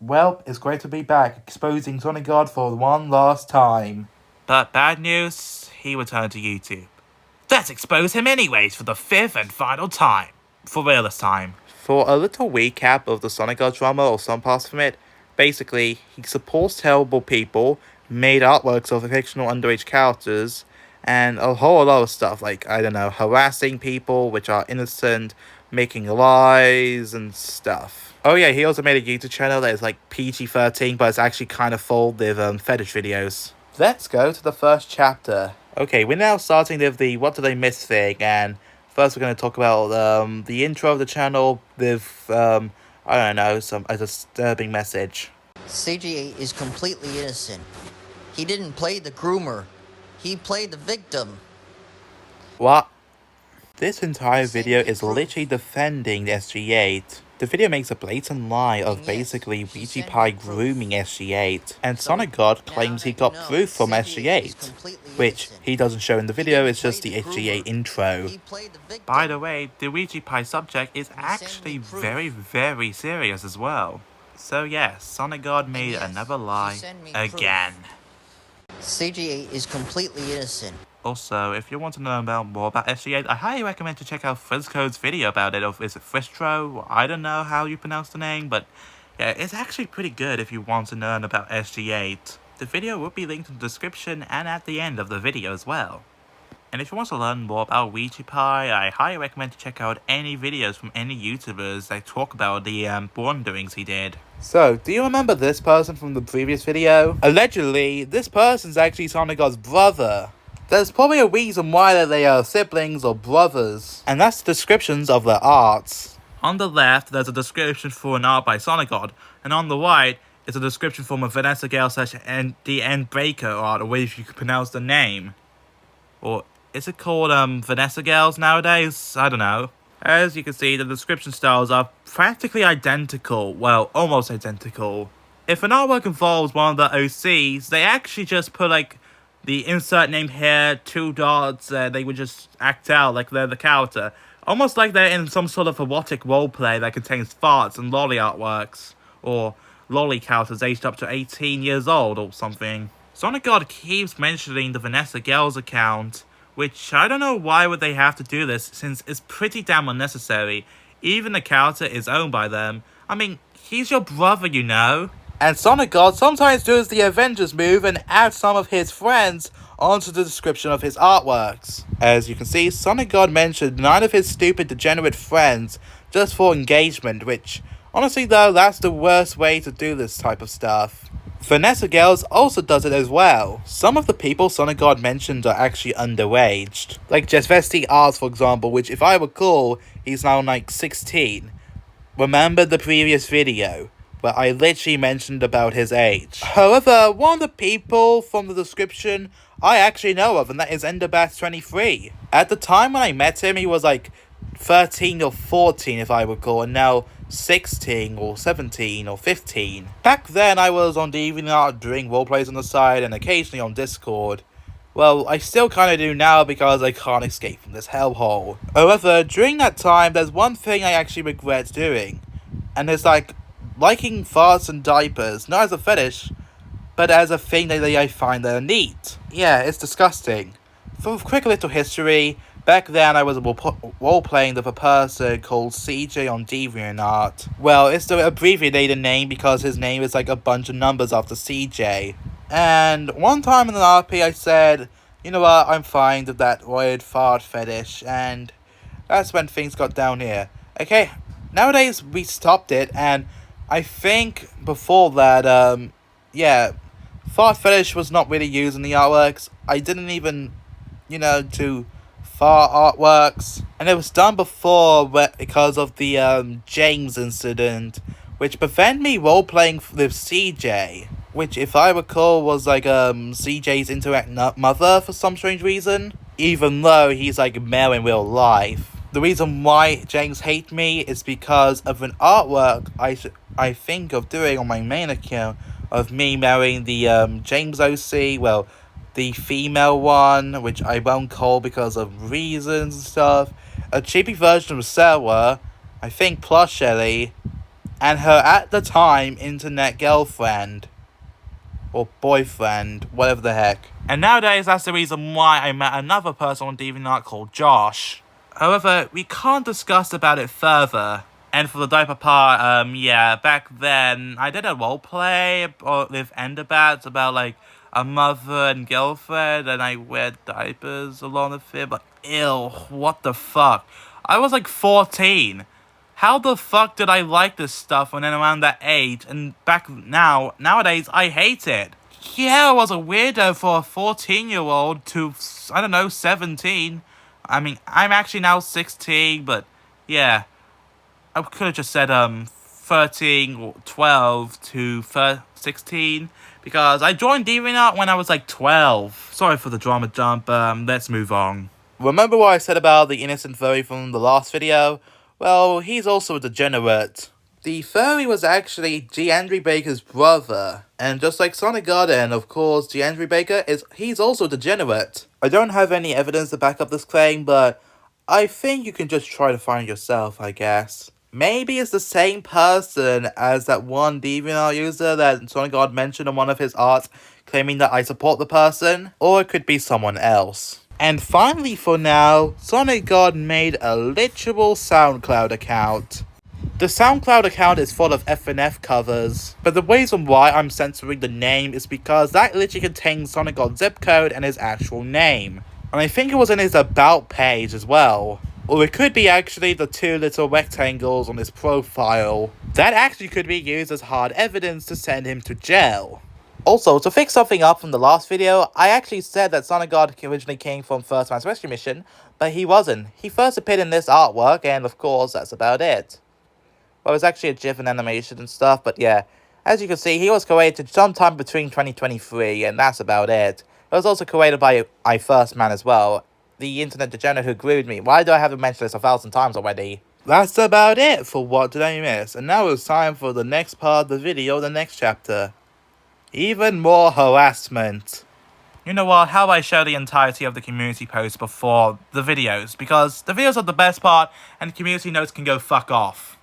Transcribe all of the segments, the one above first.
Well, it's great to be back, exposing Sonic God for one last time. But bad news, he returned to YouTube. Let's expose him anyways for the fifth and final time. For real this time. For a little recap of the Sonic God drama or some parts from it, basically, he supports terrible people, made artworks of fictional underage characters, and a whole lot of stuff like, I don't know, harassing people which are innocent, making lies and stuff. Oh yeah, he also made a YouTube channel that is like PG-13, but it's actually kind of full with fetish videos. Let's go to the first chapter. Okay, we're now starting with the what did I miss thing, and first we're going to talk about the intro of the channel with, I don't know, a disturbing message. CJ is completely innocent. He didn't play the groomer. He played the victim. What? This entire video is literally defending SG8. The video makes a blatant lie of basically Ouija Pie grooming SG8, and Sonic God claims he got proof from SG8, which he doesn't show in the video, it's just the SG8 intro. By the way, the Ouija Pie subject is actually very, very serious as well. So yes, Sonic God made another lie again. CJ is completely innocent. Also, if you want to know more about SG8, I highly recommend to check out Frisco's video about it, or is it Fristro? I don't know how you pronounce the name, but yeah, it's actually pretty good if you want to learn about SG8. The video will be linked in the description and at the end of the video as well. And if you want to learn more about Ouija Pie, I highly recommend to check out any videos from any YouTubers that talk about the wrongdoings he did. So, do you remember this person from the previous video? Allegedly, this person's actually Sonic God's brother. There's probably a reason why they are siblings or brothers, and that's the descriptions of their arts. On the left, there's a description for an art by Sonic God, and on the right is a description from a Vanessa Gale / the End Breaker art, or if you could pronounce the name. Or is it called Vanessa Gales nowadays? I don't know. As you can see, the description styles are practically identical, well, almost identical. If an artwork involves one of the OCs, they actually just put like the insert name here, 2 dots, they would just act out like they're the character. Almost like they're in some sort of erotic roleplay that contains farts and lolly artworks. Or lolly characters aged up to 18 years old or something. Sonic God keeps mentioning the Vanessa Gales account, which I don't know why would they have to do this, since it's pretty damn unnecessary. Even the character is owned by them. I mean, he's your brother, you know. And Sonic God sometimes does the Avengers move and adds some of his friends onto the description of his artworks. As you can see, Sonic God mentioned 9 of his stupid degenerate friends just for engagement, which, honestly though, that's the worst way to do this type of stuff. Vanessa Gales also does it as well. Some of the people Sonic God mentioned are actually underaged. Like Jesvesti Arts, for example, which if I recall, he's now like 16. Remember the previous video where I literally mentioned about his age. However, one of the people from the description I actually know of, and that is Enderbat23. At the time when I met him, he was like 13 or 14 if I recall, and now 16 or 17 or 15. Back then I was on DeviantArt doing roleplays on the side and occasionally on Discord. Well, I still kinda do now because I can't escape from this hellhole. However, during that time, there's one thing I actually regret doing, and it's like liking farts and diapers, not as a fetish, but as a thing that I find that are neat. Yeah, it's disgusting. For a quick little history, back then I was role-playing with a person called CJ on DeviantArt. Well, it's the abbreviated name because his name is like a bunch of numbers after CJ. And one time in an RP I said, you know what, I'm fine with that weird fart fetish, and that's when things got down here. Okay, nowadays we stopped it, and I think before that, yeah, fart fetish was not really used in the artworks. I didn't even, do fart artworks. And it was done before because of the James incident, which prevented me role-playing with CJ. Which, if I recall, was like CJ's interact mother for some strange reason. Even though he's like male in real life. The reason why James hates me is because of an artwork I think of doing on my main account of me marrying the James OC, well, the female one, which I won't call because of reasons and stuff. A cheapy version of Sarah, I think Plush Ellie, and her at the time internet girlfriend. Or boyfriend, whatever the heck. And nowadays, that's the reason why I met another person on DeviantArt called Josh. However, we can't discuss about it further. And for the diaper part, yeah, back then, I did a roleplay with Enderbats about, like, a mother and girlfriend, and I wear diapers along with it, but ew, what the fuck? I was, like, 14. How the fuck did I like this stuff when I'm around that age, and nowadays, I hate it. Yeah, I was a weirdo for a 14-year-old to, I don't know, 17. I mean, I'm actually now 16, but, yeah. I could have just said 13 or 12 to 16 because I joined DeviantArt when I was like 12. Sorry for the drama dump, let's move on. Remember what I said about the innocent furry from the last video? Well, he's also a degenerate. The furry was actually degenerate Baker's brother, and just like Sonic God and of course degenerate Baker, he's also degenerate. I don't have any evidence to back up this claim, but I think you can just try to find yourself, I guess. Maybe it's the same person as that one DeviantArt user that Sonic God mentioned in one of his arts, claiming that I support the person, or it could be someone else. And finally for now, Sonic God made a literal SoundCloud account. The SoundCloud account is full of FNF covers, but the reason why I'm censoring the name is because that literally contains Sonic God's zip code and his actual name. And I think it was in his about page as well. Or it could be actually the two little rectangles on his profile. That actually could be used as hard evidence to send him to jail. Also, to fix something up from the last video, I actually said that Sonic God originally came from First Man's Rescue Mission, but he wasn't. He first appeared in this artwork, and of course, that's about it. Well, it was actually a GIF and animation and stuff, but yeah. As you can see, he was created sometime between 2023, and that's about it. It was also created by First Man as well, the internet degenerate who agreed with me. Why do I have to mention this 1,000 times already? That's about it for What Did I Miss? And now it's time for the next part of the video, the next chapter. Even more harassment. You know what, how about I show the entirety of the community posts before the videos, because the videos are the best part, and community notes can go fuck off.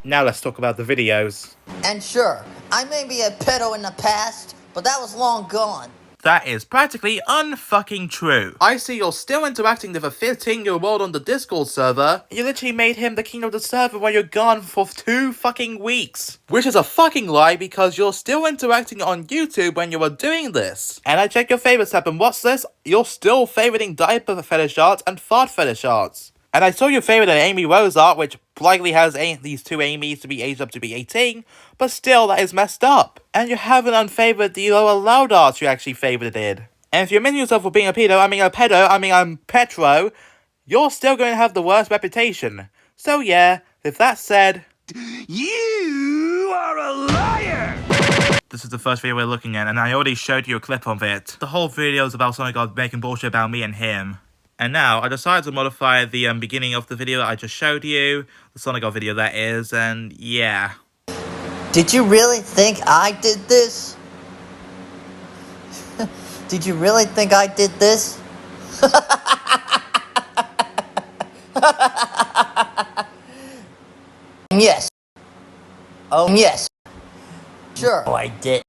Now let's talk about the videos. And sure, I may be a pedo in the past, but that was long gone. That is practically unfucking true. I see you're still interacting with a 15-year-old on the Discord server. You literally made him the king of the server while you're gone for 2 fucking weeks. Which is a fucking lie because you're still interacting on YouTube when you were doing this. And I checked your favorites tab and what's this? You're still favoriting diaper fetish arts and fart fetish arts. And I saw your favorite Amy Rose art, which likely has these two Amy's to be aged up to be 18, but still, that is messed up. And you haven't unfavored the lower loud arts you actually favorited. And if you mean yourself for being a petro, you're still going to have the worst reputation. So yeah, with that said... You are a liar! This is the first video we're looking at, and I already showed you a clip of it. The whole video is about Sonic God making bullshit about me and him. And now, I decided to modify the beginning of the video that I just showed you, the Sonic God video that is, and yeah. Did you really think I did this? Did you really think I did this? Yes. Oh, yes. Sure. Oh, I did.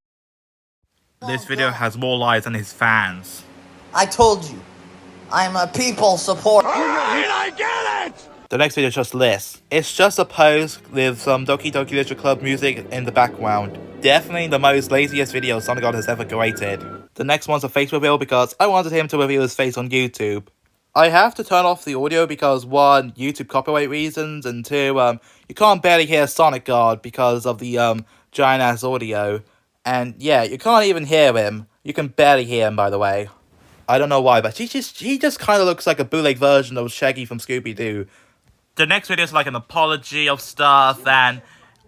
This video has more lies than his fans. I told you. I'm a people supporter. Alright, I get it! The next video is just this. It's just a pose with some Doki Doki Literature Club music in the background. Definitely the most laziest video Sonic God has ever created. The next one's a face reveal because I wanted him to reveal his face on YouTube. I have to turn off the audio because 1, YouTube copyright reasons, and 2, you can't barely hear Sonic God because of the giant ass audio. And yeah, you can't even hear him. You can barely hear him, by the way. I don't know why, but he just kind of looks like a bootleg version of Shaggy from Scooby-Doo. The next video is like an apology of stuff, and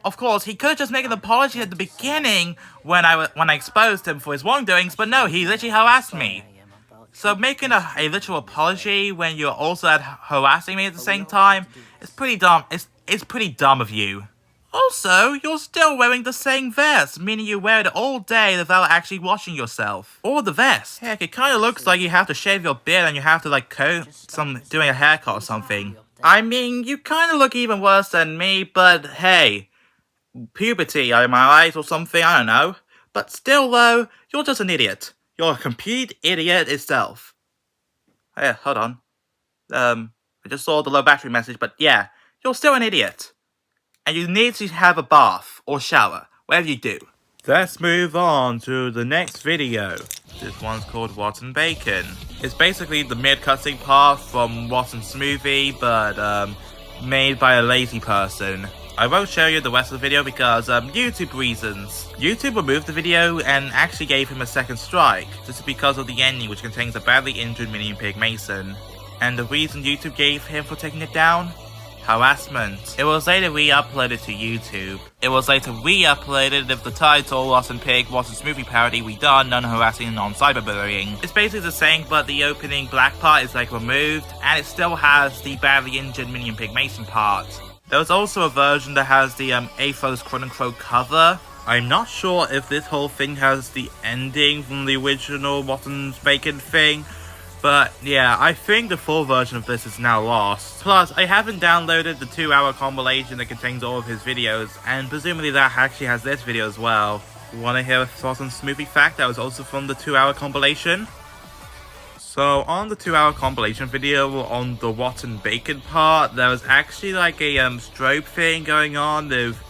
of course he could have just made an apology at the beginning when I exposed him for his wrongdoings, but no, he literally harassed me. So making a literal apology when you're also harassing me at the same time is pretty dumb. It's It's pretty dumb of you. Also, you're still wearing the same vest, meaning you wear it all day without actually washing yourself. Or the vest. Heck, it kinda looks like you have to shave your beard and you have to like doing a haircut or something. I mean, you kinda look even worse than me, but hey. Puberty, am I right, or something, I don't know. But still though, you're just an idiot. You're a complete idiot itself. Hey, hold on. I just saw the low battery message, but yeah, you're still an idiot. And you need to have a bath, or shower, whatever you do. Let's move on to the next video. This one's called Rotten Bacon. It's basically the mid-cutscene part from Rotten's movie, but made by a lazy person. I won't show you the rest of the video because YouTube reasons. YouTube removed the video and actually gave him a second strike, just because of the ending which contains a badly injured Minion Pig Mason. And the reason YouTube gave him for taking it down? Harassment. It was later re-uploaded to YouTube. It was later re-uploaded with the title Rotten Pig, Rotten's movie parody redone, non-harassing and non-cyberbullying. It's basically the same, but the opening black part is like removed, and it still has the badly injured Minion Pig Mason part. There was also a version that has the Athos quote-unquote cover. I'm not sure if this whole thing has the ending from the original Rotten's Bacon thing, but yeah, I think the full version of this is now lost. Plus, I haven't downloaded the 2-hour compilation that contains all of his videos, and presumably that actually has this video as well. Wanna hear a Rotten's movie fact that was also from the 2-hour compilation? So, on the 2-hour compilation video on the Rotten Bacon part, there was actually like a strobe thing going on with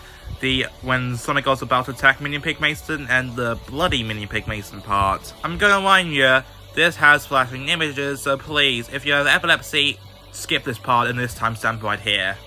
when Sonic was about to attack Minion Pig Mason and the bloody Minion Pig Mason part. I'm gonna warn you, this has flashing images, so please, if you have epilepsy, skip this part and this timestamp right here.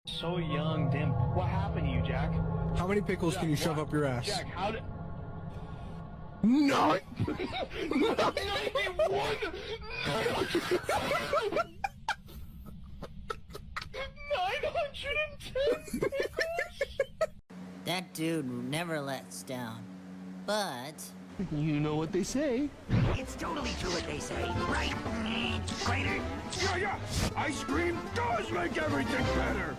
So young, damn. What happened to you, Jack? How many pickles can you shove up your ass? Jack, how did... No! 910 That dude never lets down. But You know what they say. It's totally true what they say, right? Crater? Yeah. Ice cream does make everything better.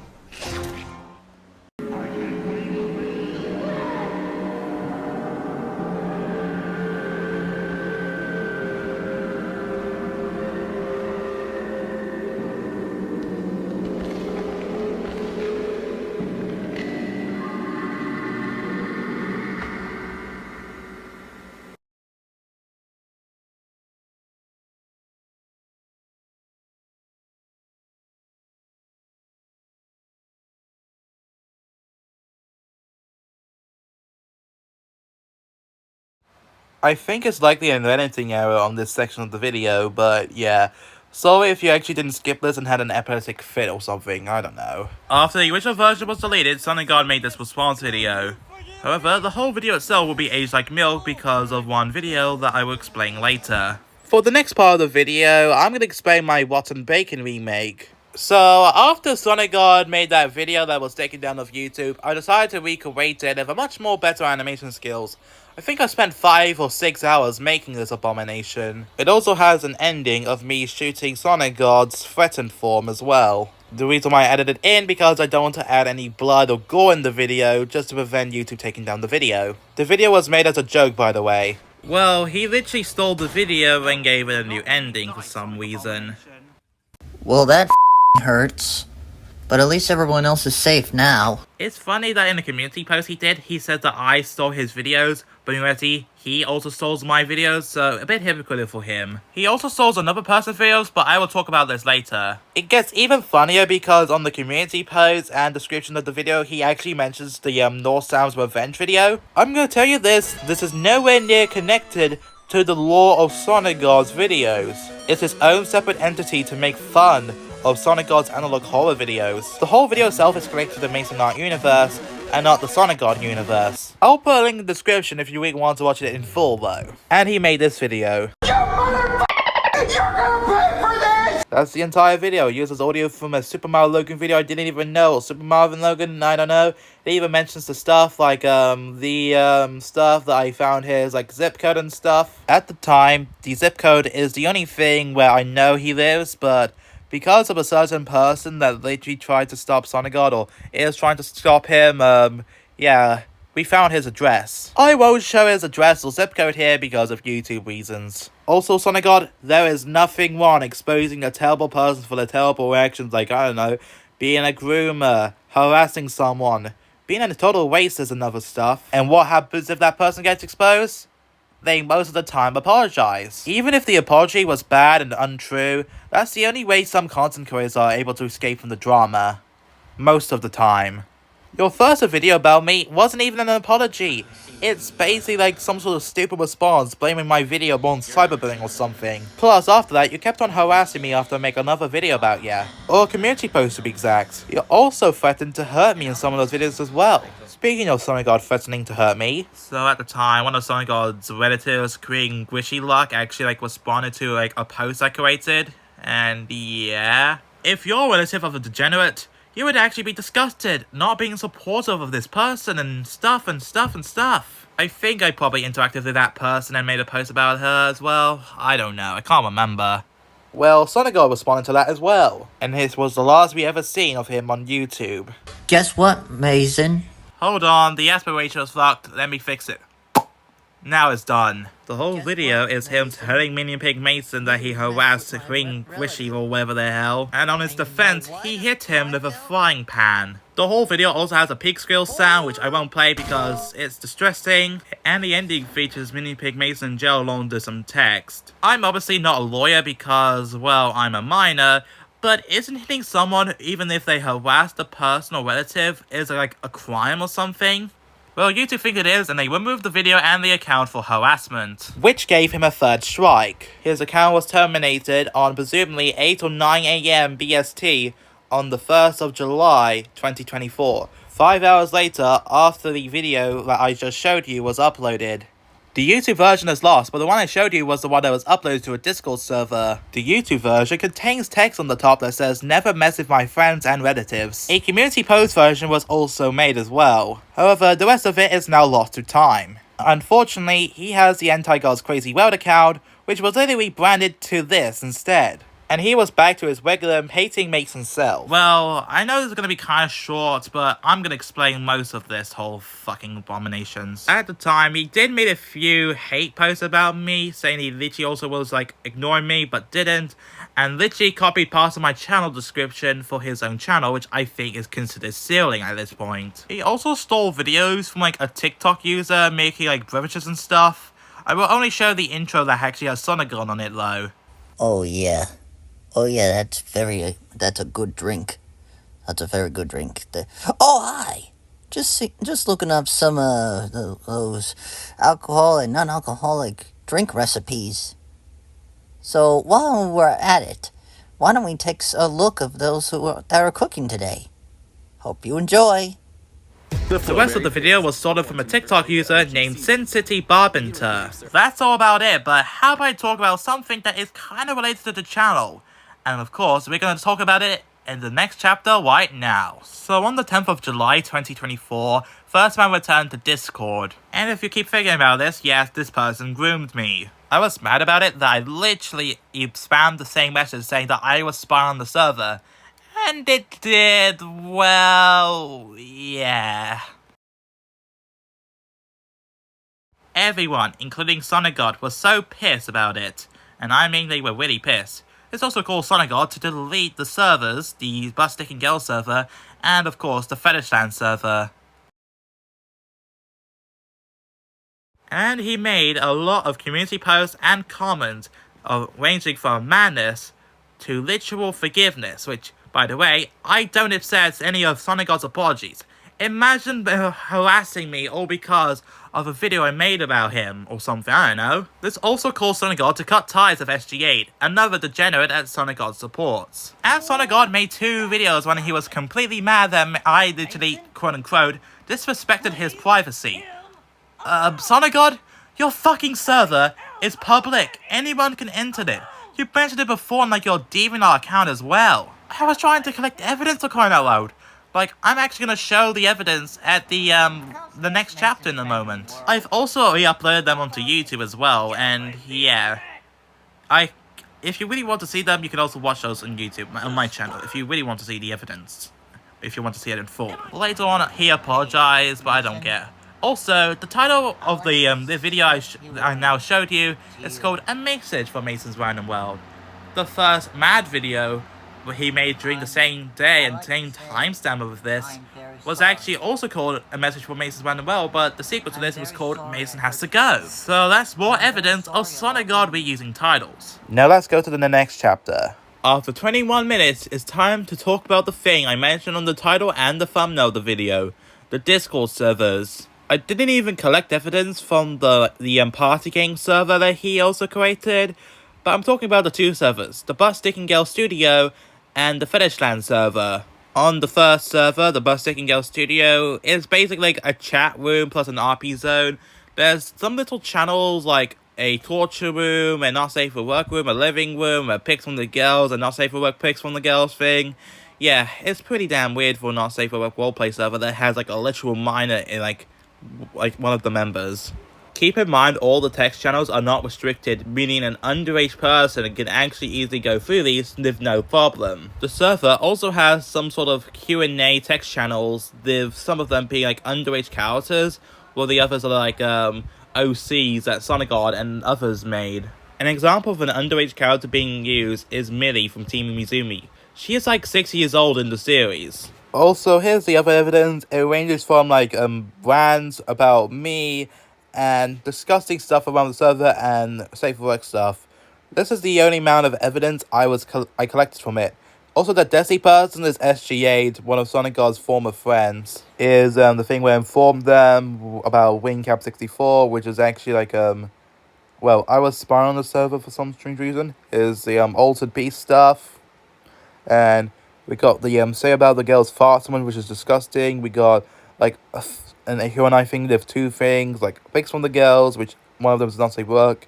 I think it's likely an editing error on this section of the video, but yeah. Sorry if you actually didn't skip this and had an epileptic fit or something, I don't know. After the original version was deleted, sonicgods made this response video. However, the whole video itself will be aged like milk because of one video that I will explain later. For the next part of the video, I'm going to explain my Rotten Bacon remake. So, after sonicgods made that video that was taken down off YouTube, I decided to recreate it with a much more better animation skills. I think I spent 5 or 6 hours making this abomination. It also has an ending of me shooting sonicgods' threatened form as well. The reason why I added it in because I don't want to add any blood or gore in the video just to prevent YouTube taking down the video. The video was made as a joke, by the way. Well, he literally stole the video and gave it a new ending for some reason. well, that hurts. But at least everyone else is safe now. It's funny that in the community post he did, he said that I stole his videos, but in reality, he also stole my videos, so a bit hypocritical for him. He also stole another person's videos, but I will talk about this later. It gets even funnier because on the community post and description of the video, he actually mentions the North Sounds Revenge video. I'm gonna tell you this is nowhere near connected to the lore of Sonic God's videos. It's its own separate entity to make fun of Sonic God's analog horror videos. The whole video itself is connected to the Mason Art universe, and not the Sonic God universe. I'll put a link in the description if you really want to watch it in full though. And he made this video. That's the entire video. It uses audio from a Super Mario Logan video I didn't even know. Super Mario Logan, I don't know. It even mentions the stuff like the stuff that I found here is like zip code and stuff. At the time, the zip code is the only thing where I know he lives, but because of a certain person that literally tried to stop Sonic God or is trying to stop him, yeah, we found his address. I won't show his address or zip code here because of YouTube reasons. Also, Sonic God, there is nothing wrong exposing a terrible person for their terrible actions like, I don't know, being a groomer, harassing someone, being a total racist and other stuff. And what happens if that person gets exposed? They most of the time apologize. Even if the apology was bad and untrue, that's the only way some content creators are able to escape from the drama. Most of the time. Your first video about me wasn't even an apology. It's basically like some sort of stupid response blaming my video on cyberbullying or something. Plus, after that, you kept on harassing me after I make another video about ya. Or a community post to be exact. You also threatened to hurt me in some of those videos as well. Speaking of Sonic God threatening to hurt me. So at the time, one of Sonic God's relatives creating Gwishy Luck actually like responded to like a post I created. And yeah. If you're a relative of a degenerate, you would actually be disgusted, not being supportive of this person and stuff. I think I probably interacted with that person and made a post about her as well. I don't know, I can't remember. Well, Sonic God responded to that as well. And this was the last we ever seen of him on YouTube. Guess what, Mason? Hold on, the aspiration was fucked, let me fix it. Now it's done. The whole video is him telling Minion Pig Mason that he harassed Ring Gwishy or whatever the hell. And on his defense, he hit him with a frying pan. The whole video also has a pig squeal sound, which I won't play because it's distressing. And the ending features Minion Pig Mason in jail along with some text. I'm obviously not a lawyer because, well, I'm a minor. But isn't hitting someone, even if they harassed a person or relative, is like a crime or something? Well, YouTube think it is, and they removed the video and the account for harassment. Which gave him a third strike. His account was terminated on presumably 8 or 9 AM BST on the 1st of July 2024. 5 hours later, after the video that I just showed you was uploaded. The YouTube version is lost, but the one I showed you was the one that was uploaded to a Discord server. The YouTube version contains text on the top that says, "Never mess with my friends and relatives." A community post version was also made as well. However, the rest of it is now lost to time. Unfortunately, he has the Anti-Gods Crazy World account, which was literally branded to this instead. And he was back to his regular hating Mason self. Well, I know this is going to be kind of short, but I'm going to explain most of this whole fucking abominations. At the time, he did make a few hate posts about me, saying he literally also was like ignoring me, but didn't. And literally copied parts of my channel description for his own channel, which I think is considered stealing at this point. He also stole videos from like a TikTok user making like beverages and stuff. I will only show the intro that actually has Sonic God on it though. Oh yeah, that's a good drink. That's a very good drink. Oh hi, just looking up some those alcohol and non-alcoholic drink recipes. So while we're at it, why don't we take a look of those that are cooking today? Hope you enjoy. The rest of the video was sorted from a TikTok user named Sin City Barbenter. That's all about it, but how about I talk about something that is kind of related to the channel? And of course, we're going to talk about it in the next chapter right now. So on the 10th of July 2024, First Man returned to Discord. And if you keep thinking about this, yes, this person groomed me. I was mad about it that I literally spammed the same message saying that I was spying on the server. And it did, well, yeah. Everyone, including Sonic God, was so pissed about it. And I mean they were really pissed. It's also called sonicgod to delete the servers, the butt-sticking girl server, and of course the Fetishland server. And he made a lot of community posts and comments ranging from madness to literal forgiveness, which, by the way, I don't accept any of sonicgod's apologies. Imagine harassing me all because of a video I made about him, or something, I don't know. This also caused sonicgod to cut ties with SG8, another degenerate that sonicgod supports. And sonicgod made 2 videos when he was completely mad that I literally, quote-unquote, disrespected his privacy. sonicgod, your fucking server is public. Anyone can enter it. You mentioned it before on like your DeviantArt account as well. I was trying to collect evidence for crying out loud. Like, I'm actually gonna show the evidence at the next chapter in a moment. I've also re-uploaded them onto YouTube as well, and yeah. If you really want to see them, you can also watch those on YouTube, on my channel, if you really want to see the evidence. If you want to see it in full. Later on, he apologized, but I don't care. Also, the title of the video I now showed you is called A Message for Mason's Random World. The first mad video he made during the same day and same timestamp of this was actually also called A Message for Mason's Random World, but the sequel to this was called Mason Has to Go. So that's more evidence of sonicgod reusing titles. Now let's go to the next chapter. After 21 minutes, it's time to talk about the thing I mentioned on the title and the thumbnail of the video, the Discord servers. I didn't even collect evidence from the party game server that he also created, but I'm talking about the 2 servers, the Butt-Sticking Girl Studio and the Fetishland server. On the first server, the Butt-Sticking Girl Studio, is basically like a chat room plus an RP zone. There's some little channels like a torture room, a not safe for work room, a living room, a pics from the girls, a not safe for work pics from the girls thing. Yeah, it's pretty damn weird for a not safe for work roleplay server that has like a literal minor in like one of the members. Keep in mind all the text channels are not restricted, meaning an underage person can actually easily go through these with no problem. The server also has some sort of Q&A text channels, with some of them being like underage characters, while the others are like OCs that sonicgod and others made. An example of an underage character being used is Millie from Team Mizumi. She is like 6 years old in the series. Also, here's the other evidence. It ranges from like brands about me and disgusting stuff around the server and safe work stuff. This is the only amount of evidence I collected from it. Also, the Desi person is SG8, one of sonicgod's former friends. Is the thing where I informed them about WinCap 64, which is actually like well, I was spying on the server for some strange reason. Is the altered peace stuff, and we got the say about the girl's farts one, which is disgusting. We got like and here and I think there's 2 things like pics from the girls, which one of them does not say work.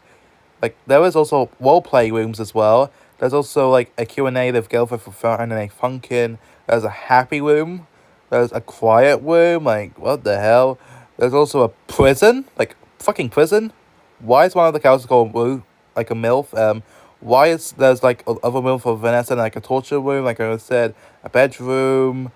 Like there is also roleplay rooms as well. There's also like a Q&A with girlfriend for Fun and a Funkin'. There's a happy room. There's a quiet room. Like what the hell? There's also a prison. Like fucking prison. Why is one of the characters called Woo? Like a MILF? Why is there's like other room for Vanessa and like a torture room, like I said, a bedroom,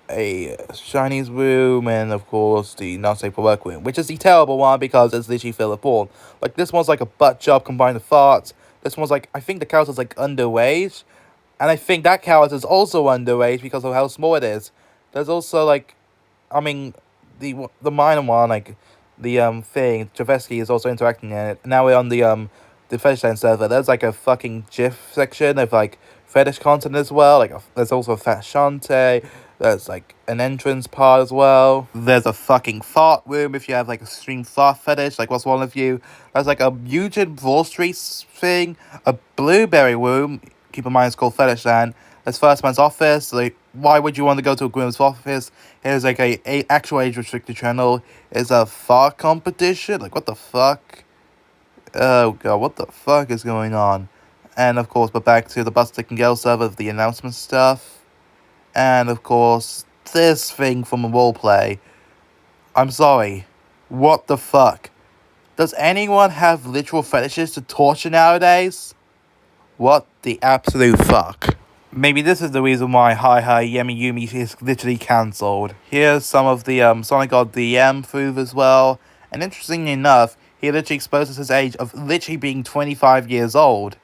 a Chinese room, and of course the not safe for work room, which is the terrible one because it's literally filled with porn. Like this one's like a butt job combined with farts. This one's like, I think the character's like underage, and I think that character's also underage because of how small it is. There's also like, I mean, the minor one, like the thing, Javesky is also interacting in it. Now we're on the Fetishland server. There's like a fucking GIF section of like fetish content as well. Like there's also a fat Shantae. There's like an entrance part as well. There's a fucking fart room if you have like a extreme fart fetish. Like what's one of you? There's like a Eugene Wall Street thing. A blueberry room. Keep in mind it's called Fetishland. There's First Man's Office. Like why would you want to go to a groom's office? Here's like a actual age restricted channel. There's a fart competition. Like what the fuck? Oh god, what the fuck is going on? And of course, but back to the Butt-Sticking Girl server of the announcement stuff. And of course, this thing from a roleplay. I'm sorry. What the fuck? Does anyone have literal fetishes to torture nowadays? What the absolute fuck? Maybe this is the reason why Hi Hi Yemi Yumi is literally cancelled. Here's some of the sonicgod DM proof as well. And interestingly enough, he literally exposes his age of literally being 25 years old.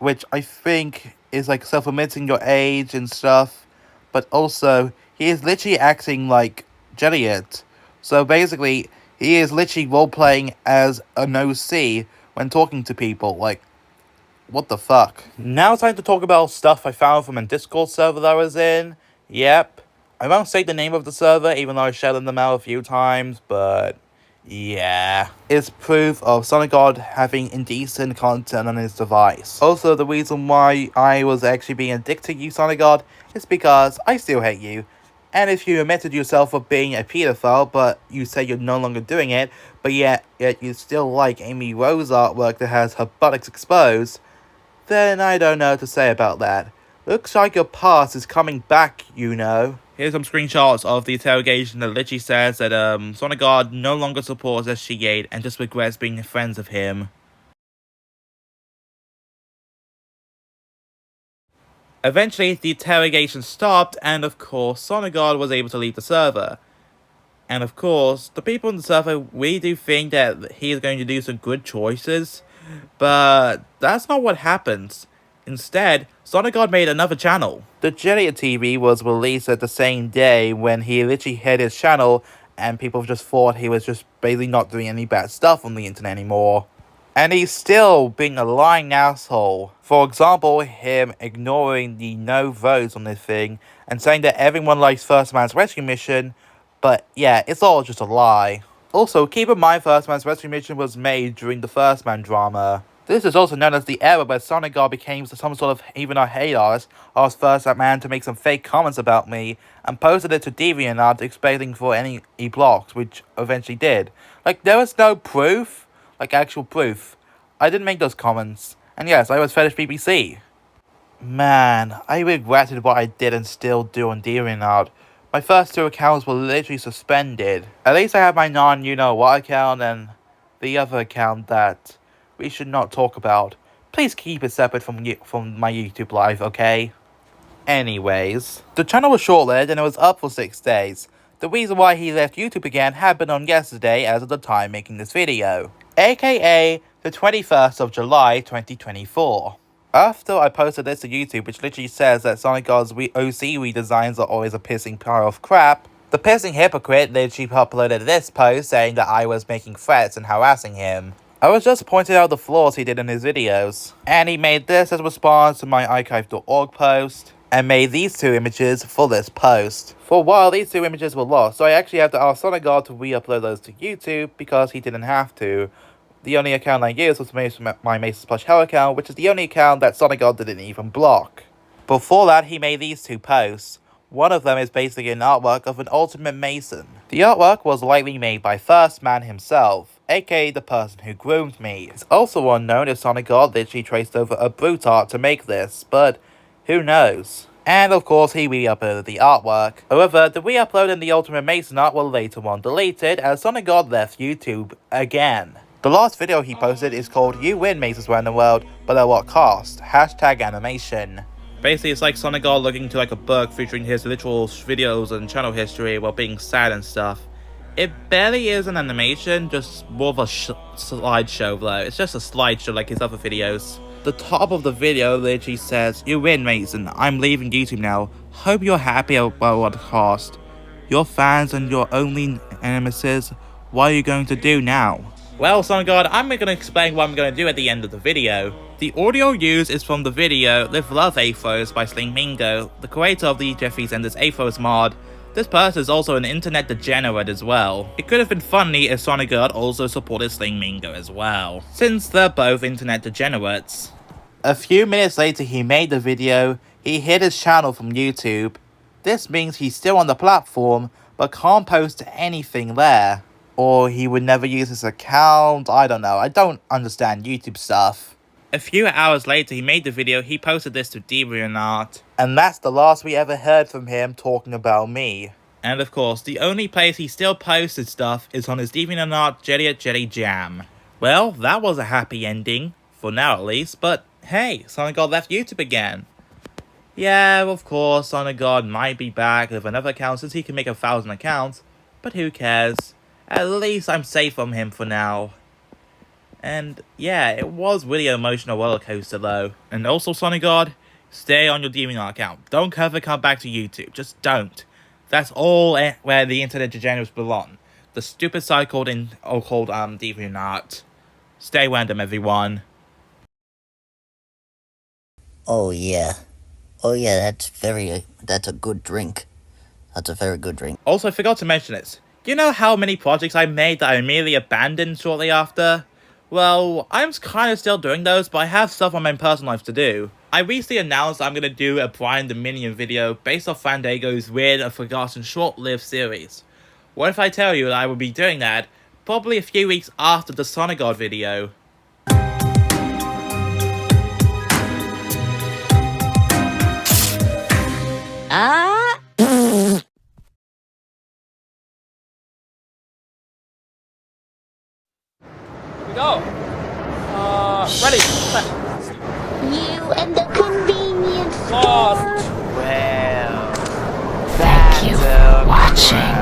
which I think is like self-admitting your age and stuff, but also he is literally acting like degenerate. So basically, he is literally role-playing as an OC when talking to people. Like, what the fuck? Now it's time to talk about stuff I found from a Discord server that I was in. Yep. I won't say the name of the server, even though I shouted them out a few times, but yeah. It's proof of sonicgod having indecent content on his device. Also, the reason why I was actually being addicted to you, sonicgod, is because I still hate you. And if you admitted yourself of being a pedophile, but you say you're no longer doing it, but yet you still like Amy Rose artwork that has her buttocks exposed, then I don't know what to say about that. Looks like your past is coming back, you know. Here's some screenshots of the interrogation that literally says that sonicgod no longer supports SG8 and just regrets being friends with him. Eventually, the interrogation stopped, and of course, sonicgod was able to leave the server. And of course, the people in the server really do think that he is going to do some good choices, but that's not what happens. Instead, sonicgod made another channel. The Degenerate TV was released at the same day when he literally hit his channel, and people just thought he was just basically not doing any bad stuff on the internet anymore. And he's still being a lying asshole. For example, him ignoring the no votes on this thing and saying that everyone likes First Man's Rescue Mission, but yeah, it's all just a lie. Also, keep in mind First Man's Rescue Mission was made during the First Man drama. This is also known as the era where sonicgod became some sort of even a hate artist, asked First Man to make some fake comments about me, and posted it to DeviantArt expecting for any blocks, which eventually did. Like, there was no proof. Like, actual proof. I didn't make those comments. And yes, I was fetish BBC. Man, I regretted what I did and still do on DeviantArt. My first 2 accounts were literally suspended. At least I have my non-you-know-what account and the other account that we should not talk about. Please keep it separate from my YouTube live, okay? Anyways, the channel was short-lived and it was up for 6 days. The reason why he left YouTube again happened on yesterday as of the time making this video, aka the 21st of July 2024. After I posted this to YouTube, which literally says that sonicgod's OC redesigns are always a pissing pile of crap, the pissing hypocrite literally uploaded this post saying that I was making threats and harassing him. I was just pointing out the flaws he did in his videos, and he made this as a response to my archive.org post, and made these 2 images for this post. For a while, these 2 images were lost, so I actually had to ask sonicgod to re-upload those to YouTube because he didn't have to. The only account I used was my Mason's Plush Hell account, which is the only account that sonicgod didn't even block. Before that, he made these 2 posts. One of them is basically an artwork of an Ultimate Mason. The artwork was likely made by First Man himself, aka the person who groomed me. It's also unknown if sonicgod literally traced over a brute art to make this, but who knows. And of course he re-uploaded the artwork. However, the re-upload and the Ultimate Mason art were later on deleted as sonicgod left YouTube again. The last video he posted is called You Win Masons Around the World, but at what cost? #animation. Basically, it's like sonicgod looking to like a book featuring his literal videos and channel history while being sad and stuff. It barely is an animation, just more of a slideshow though. It's just a slideshow like his other videos. The top of the video literally says, "You win, Mason. I'm leaving YouTube now. Hope you're happy about what cost. Your fans and your only nemesis. What are you going to do now?" Well, sonicgod, I'm going to explain what I'm going to do at the end of the video. The audio used is from the video Live Love Aphros by Sling Mingo, the creator of the Jeffrey's Enders Aphros mod. This person is also an internet degenerate as well. It could have been funny if sonicgod also supported Sling Mingo as well, since they're both internet degenerates. A few minutes later he made the video, he hid his channel from YouTube. This means he's still on the platform, but can't post anything there. Or he would never use his account, I don't know, I don't understand YouTube stuff. A few hours later he made the video, he posted this to DeviantArt. And that's the last we ever heard from him talking about me. And of course, the only place he still posted stuff is on his DeviantArt Jelly Jam. Well, that was a happy ending, for now at least, but hey, sonicgod left YouTube again. Yeah, of course, sonicgod might be back with another account since he can make 1,000 accounts, but who cares? At least I'm safe from him for now. And yeah, it was really an emotional roller coaster though. And also, Sonic God, stay on your DeviantArt account. Don't ever come back to YouTube. Just don't. That's all where the internet degenerates belong. The stupid site called DeviantArt. Stay random, everyone. Oh yeah. Oh yeah, that's a good drink. That's a very good drink. Also, I forgot to mention this. Do you know how many projects I made that I immediately abandoned shortly after? Well, I'm kind of still doing those, but I have stuff on my personal life to do. I recently announced I'm going to do a Brian the Minion video based off Fandango's weird and forgotten short-lived series. What if I tell you that I will be doing that probably a few weeks after the Sonic God video? Here we go. Ready. Set. You and the convenience Pause. store. Well, thank you for watching.